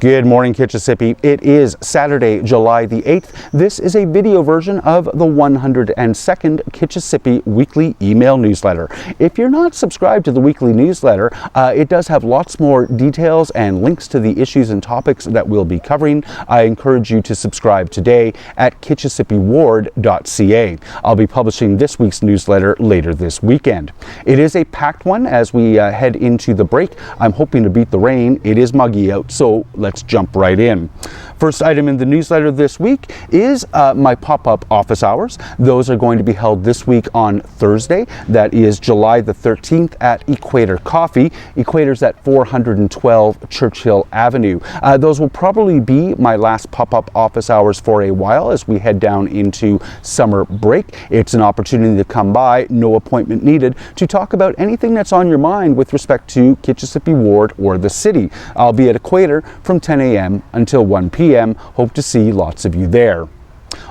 Good morning, Kitchissippi. It is Saturday, July the 8th. This is a video version of the 102nd Kitchissippi Weekly Email Newsletter. If you're not subscribed to the weekly newsletter, it does have lots more details and links to the issues and topics that we'll be covering. I encourage you to subscribe today at kitchissippiward.ca. I'll be publishing this week's newsletter later this weekend. It is a packed one as we head into the break. I'm hoping to beat the rain. It is muggy out, so let's jump right in. First item in the newsletter this week is my pop-up office hours. Those are going to be held this week on Thursday. That is July the 13th at Equator Coffee. Equator's at 412 Churchill Avenue. Those will probably be my last pop-up office hours for a while as we head down into summer break. It's an opportunity to come by, no appointment needed, to talk about anything that's on your mind with respect to Kitchissippi Ward or the city. I'll be at Equator from 10 a.m. until 1 p.m. Hope to see lots of you there.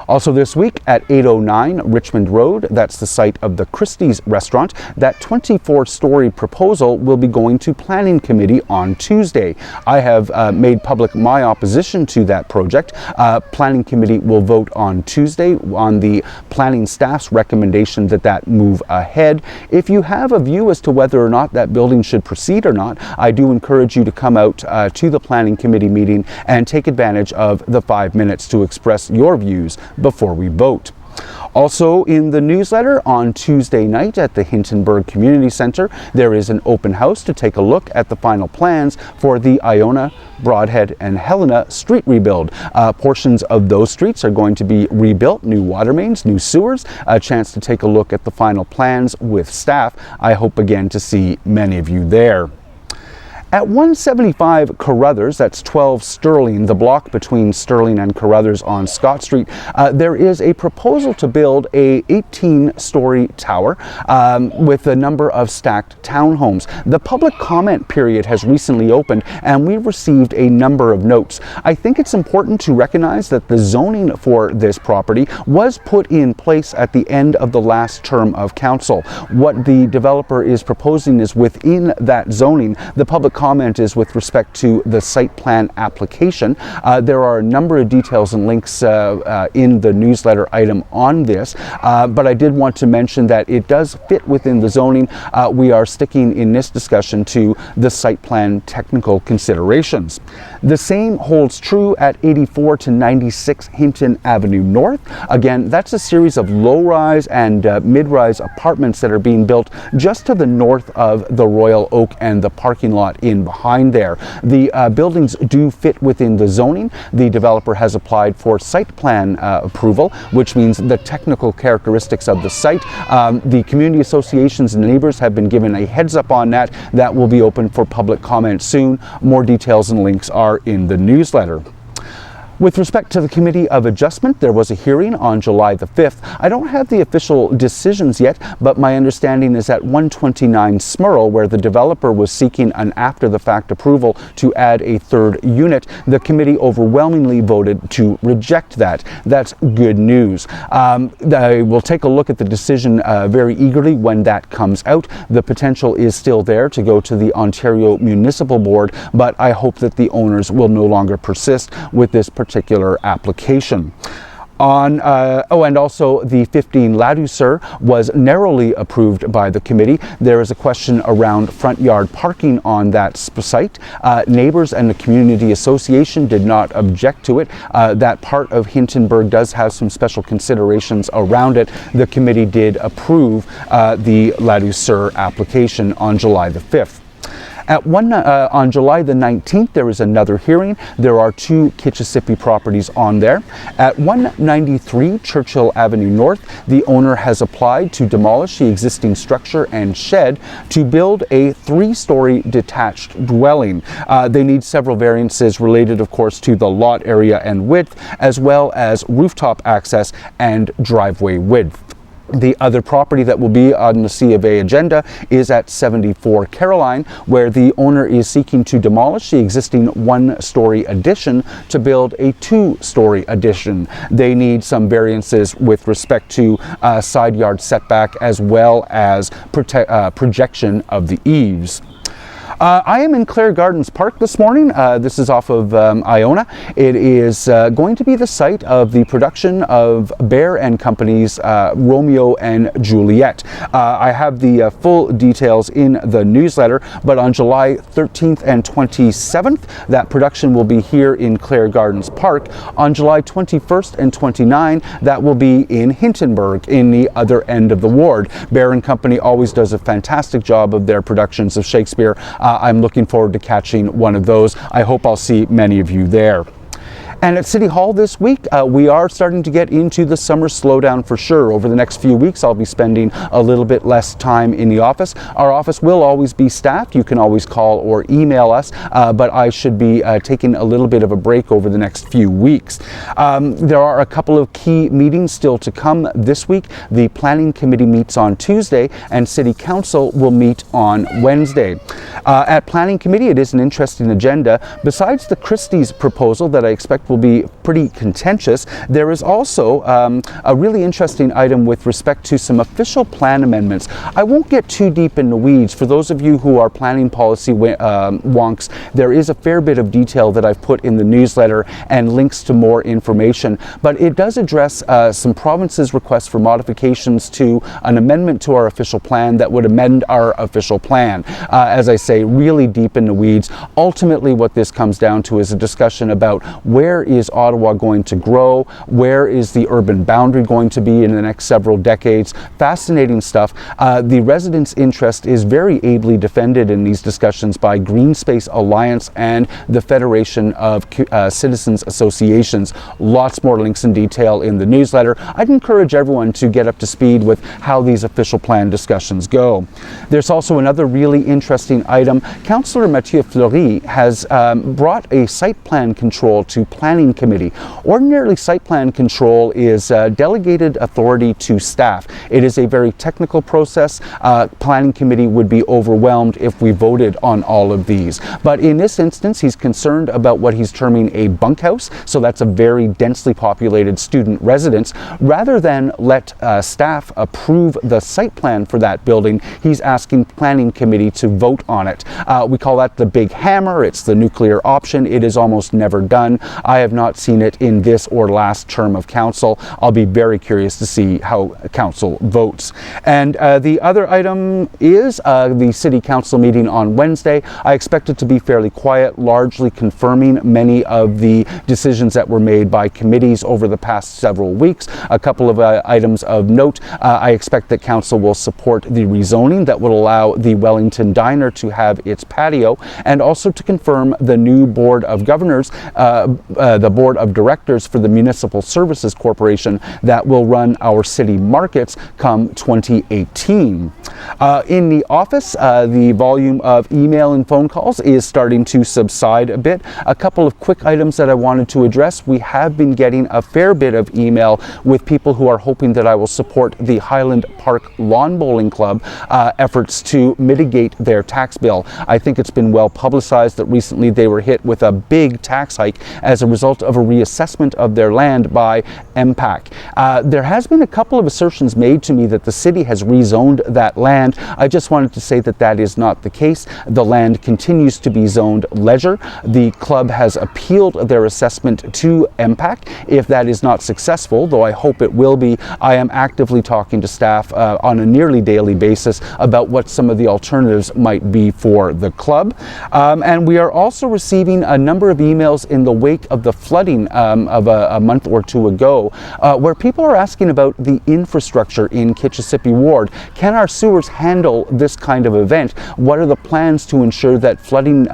Also this week at 809 Richmond Road, that's the site of the Christie's restaurant, that 24-story proposal will be going to Planning Committee on Tuesday. I have made public my opposition to that project. Planning Committee will vote on Tuesday on the planning staff's recommendation that move ahead. If you have a view as to whether or not that building should proceed or not, I do encourage you to come out to the Planning Committee meeting and take advantage of the 5 minutes to express your views before we vote. Also in the newsletter, on Tuesday night at the Hinton Community Center, there is an open house to take a look at the final plans for the Iona, Broadhead and Helena street rebuild. Portions of those streets are going to be rebuilt, new water mains, new sewers, a chance to take a look at the final plans with staff. I hope again to see many of you there. At 175 Carruthers, that's 12 Sterling, the block between Sterling and Carruthers on Scott Street, there is a proposal to build a 18-story tower with a number of stacked townhomes. The public comment period has recently opened and we've received a number of notes. I think it's important to recognize that the zoning for this property was put in place at the end of the last term of council. What the developer is proposing is within that zoning. The public comment is with respect to the site plan application. There are a number of details and links in the newsletter item on this, but I did want to mention that it does fit within the zoning. We are sticking in this discussion to the site plan technical considerations. The same holds true at 84 to 96 Hinton Avenue North. Again, that's a series of low-rise and mid-rise apartments that are being built just to the north of the Royal Oak and the parking lot in behind there. The buildings do fit within the zoning. The developer has applied for site plan approval, which means the technical characteristics of the site. The community associations and neighbors have been given a heads up on that. That will be open for public comment soon. More details and links are in the newsletter. With respect to the Committee of Adjustment, there was a hearing on July the 5th. I don't have the official decisions yet, but my understanding is at 129 Smurl, where the developer was seeking an after-the-fact approval to add a third unit, the committee overwhelmingly voted to reject that. That's good news. I will take a look at the decision very eagerly when that comes out. The potential is still there to go to the Ontario Municipal Board, but I hope that the owners will no longer persist with this particular application. And also the 15 Ladouceur was narrowly approved by the committee. There is a question around front yard parking on that site. Neighbors and the community association did not object to it. That part of Hintonburg does have some special considerations around it. The committee did approve the Ladouceur application on July the 5th. On July the 19th, there is another hearing. There are two Kitchissippi properties on there. At 193 Churchill Avenue North, the owner has applied to demolish the existing structure and shed to build a 3-story detached dwelling. They need several variances related, of course, to the lot area and width, as well as rooftop access and driveway width. The other property that will be on the C of A agenda is at 74 Caroline, where the owner is seeking to demolish the existing 1-story addition to build a 2-story addition. They need some variances with respect to side yard setback as well as projection of the eaves. I am in Clare Gardens Park this morning. This is off of Iona. It is going to be the site of the production of Bear and Company's Romeo and Juliet. I have the full details in the newsletter, but on July 13th and 27th, that production will be here in Clare Gardens Park. On July 21st and 29th, that will be in Hintonburg, in the other end of the ward. Bear and Company always does a fantastic job of their productions of Shakespeare. I'm looking forward to catching one of those. I hope I'll see many of you there. And at City Hall this week, we are starting to get into the summer slowdown for sure. Over the next few weeks, I'll be spending a little bit less time in the office. Our office will always be staffed. You can always call or email us, but I should be taking a little bit of a break over the next few weeks. There are a couple of key meetings still to come this week. The Planning Committee meets on Tuesday, and City Council will meet on Wednesday. At Planning Committee, it is an interesting agenda. Besides the Christie's proposal that I expect will be pretty contentious, there is also a really interesting item with respect to some official plan amendments. I won't get too deep in the weeds. For those of you who are planning policy wonks, there is a fair bit of detail that I've put in the newsletter and links to more information, but it does address some provinces' requests for modifications to an amendment to our official plan that would amend our official plan. As I say, really deep in the weeds. Ultimately, what this comes down to is a discussion about where is Ottawa going to grow? Where is the urban boundary going to be in the next several decades? Fascinating stuff. The residents' interest is very ably defended in these discussions by Green Space Alliance and the Federation of Citizens Associations. Lots more links and detail in the newsletter. I'd encourage everyone to get up to speed with how these official plan discussions go. There's also another really interesting item. Councillor Mathieu Fleury has brought a site plan control to Planning Committee. Ordinarily, site plan control is delegated authority to staff. It is a very technical process. Planning Committee would be overwhelmed if we voted on all of these. But in this instance, he's concerned about what he's terming a bunkhouse. So that's a very densely populated student residence. Rather than let staff approve the site plan for that building, he's asking Planning Committee to vote on it. We call that the big hammer. It's the nuclear option. It is almost never done. I have not seen it in this or last term of council. I'll be very curious to see how council votes. And the other item is the City Council meeting on Wednesday. I expect it to be fairly quiet, largely confirming many of the decisions that were made by committees over the past several weeks. A couple of items of note. I expect that council will support the rezoning that would allow the Wellington Diner to have its patio, and also to confirm the new Board of Governors, the Board of Directors for the Municipal Services Corporation that will run our city markets come 2018. In the office, the volume of email and phone calls is starting to subside a bit. A couple of quick items that I wanted to address. We have been getting a fair bit of email with people who are hoping that I will support the Highland Park Lawn Bowling Club efforts to mitigate their tax bill. I think it's been well publicized that recently they were hit with a big tax hike as a result of a reassessment of their land by MPAC. There has been a couple of assertions made to me that the city has rezoned that land. I just wanted to say that that is not the case. The land continues to be zoned leisure. The club has appealed their assessment to MPAC. If that is not successful, though I hope it will be, I am actively talking to staff on a nearly daily basis about what some of the alternatives might be for the club. And we are also receiving a number of emails in the wake of the flooding of a month or two ago, where people are asking about the infrastructure in Kitchissippi Ward. Can our sewers handle this kind of event? What are the plans to ensure that flooding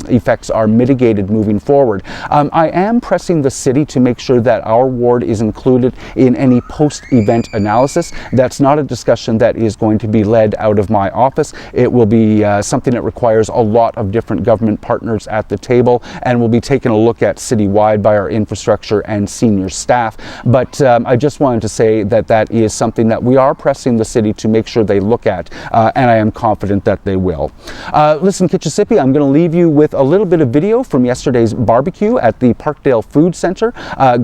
effects are mitigated moving forward? I am pressing the city to make sure that our ward is included in any post-event analysis. That's not a discussion that is going to be led out of my office. It will be something that requires a lot of different government partners at the table, and will be taken a look at citywide by our infrastructure and senior staff. But I just wanted to say that that is something that we are pressing the city to make sure they look at, and I am confident that they will. Listen, Kitchissippi, I'm going to leave you with a little bit of video from yesterday's barbecue at the Parkdale Food Center.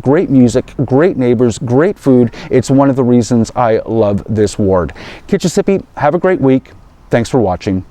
Great music, great neighbors, great food. It's one of the reasons I love this ward. Kitchissippi, have a great week. Thanks for watching.